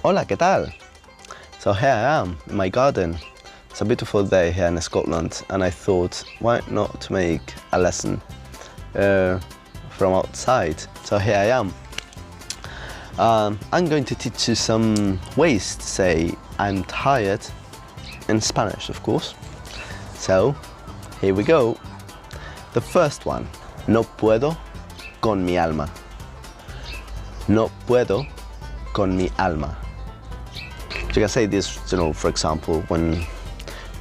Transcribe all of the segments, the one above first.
Hola, ¿qué tal? So here I am in my garden. It's a beautiful day here in Scotland, and I thought, why not make a lesson from outside? So here I am. I'm going to teach you some ways to say I'm tired in Spanish, of course. So here we go. The first one, no puedo con mi alma. No puedo con mi alma. You can say this, for example, when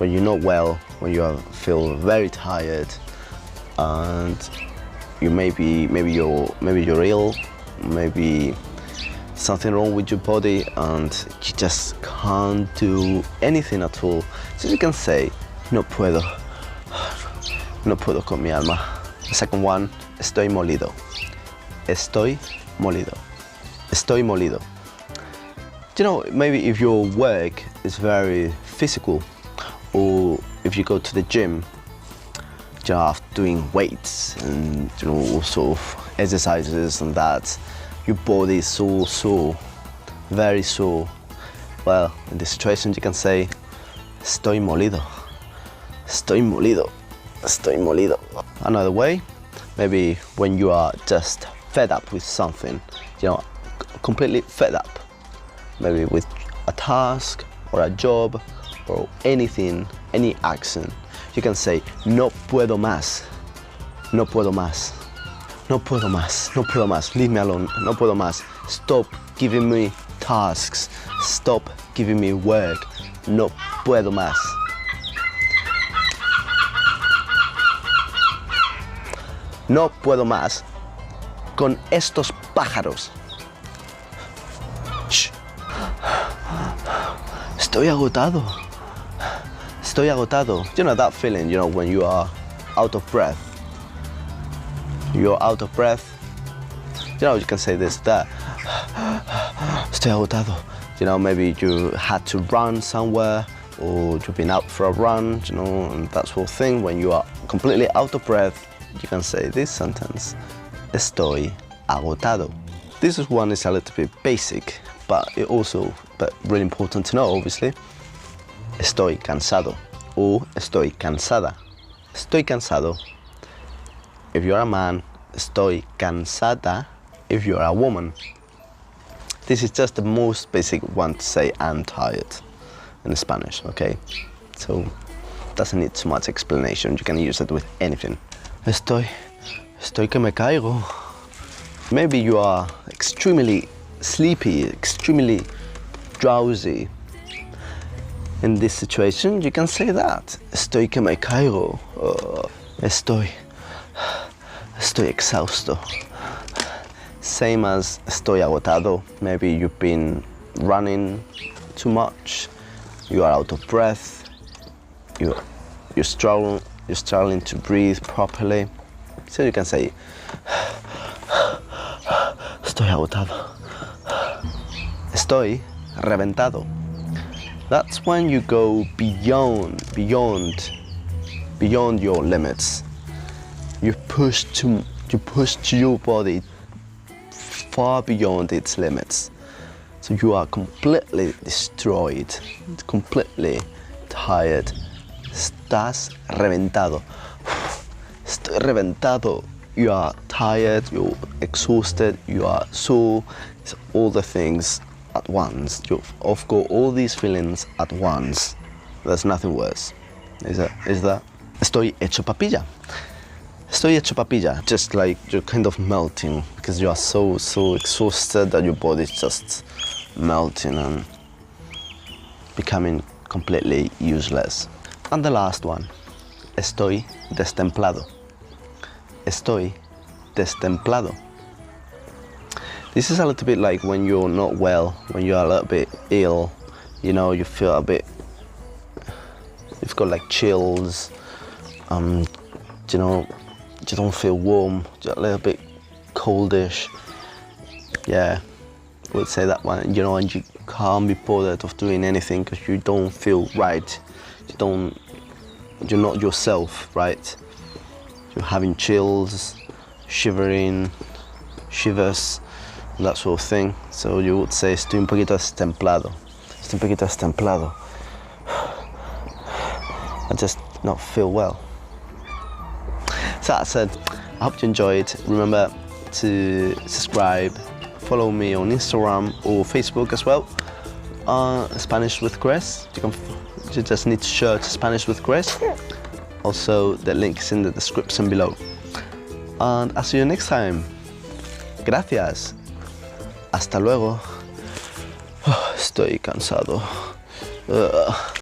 you're not well, when you feel very tired, and you maybe you're ill, maybe something wrong with your body, and you just can't do anything at all. So you can say no puedo con mi alma. The second one, estoy molido. Estoy molido. Estoy molido. Maybe if your work is very physical, or if you go to the gym, after doing weights and all sort of exercises and that, your body is so sore, very sore. Well, in this situation you can say estoy molido. Estoy molido. Estoy molido. Another way, maybe when you are just fed up with something, completely fed up, maybe with a task or a job or anything, any action, you can say no puedo más. No puedo más. No puedo más. No puedo más. Leave me alone. No puedo más. Stop giving me tasks. Stop giving me work. No puedo más. No puedo más con estos pájaros. Shh. Estoy agotado. Estoy agotado. That feeling, when you are out of breath. You're out of breath. You can say this, that. Estoy agotado. Maybe you had to run somewhere, or you've been out for a run, and that sort of thing. When you are completely out of breath, you can say this sentence, estoy agotado. This one is a little bit basic, but really important to know, obviously. Estoy cansado, or estoy cansada. Estoy cansado if you're a man, estoy cansada if you're a woman. This is just the most basic one to say I'm tired in Spanish, okay? So doesn't need too much explanation. You can use it with anything. Estoy que me caigo. Maybe you are extremely sleepy, extremely drowsy. In this situation, you can say that. Estoy que me caigo. Estoy exhausto. Same as estoy agotado. Maybe you've been running too much. You are out of breath. You're struggling to breathe properly. So you can say estoy agotado. Estoy reventado. That's when you go beyond your limits. You push your body far beyond its limits. So you are completely destroyed, completely tired. Estás reventado. Estoy reventado. You are tired, you're exhausted, you are sore. It's all the things at once. You've got all these feelings at once. There's nothing worse. Is that? Estoy hecho papilla. Estoy hecho papilla. Just like you're kind of melting because you are so exhausted that your body's just melting and becoming completely useless. And the last one, estoy destemplado. Estoy destemplado. This is a little bit like when you're not well, when you're a little bit ill, you feel a bit, you've got like chills, you don't feel warm, you're a little bit coldish. Yeah, I would say that one, and you can't be bothered of doing anything because you don't feel right. You're not yourself, right? You're having chills, shivers, that sort of thing. So you would say estoy un poquito destemplado. Estoy un poquito destemplado. I just not feel well. So that said, I hope you enjoyed. Remember to subscribe, follow me on Instagram or Facebook as well. Spanish with Chris. You just need to search Spanish with Chris. Also, the link is in the description below. And I'll see you next time. Gracias. Hasta luego. Estoy cansado.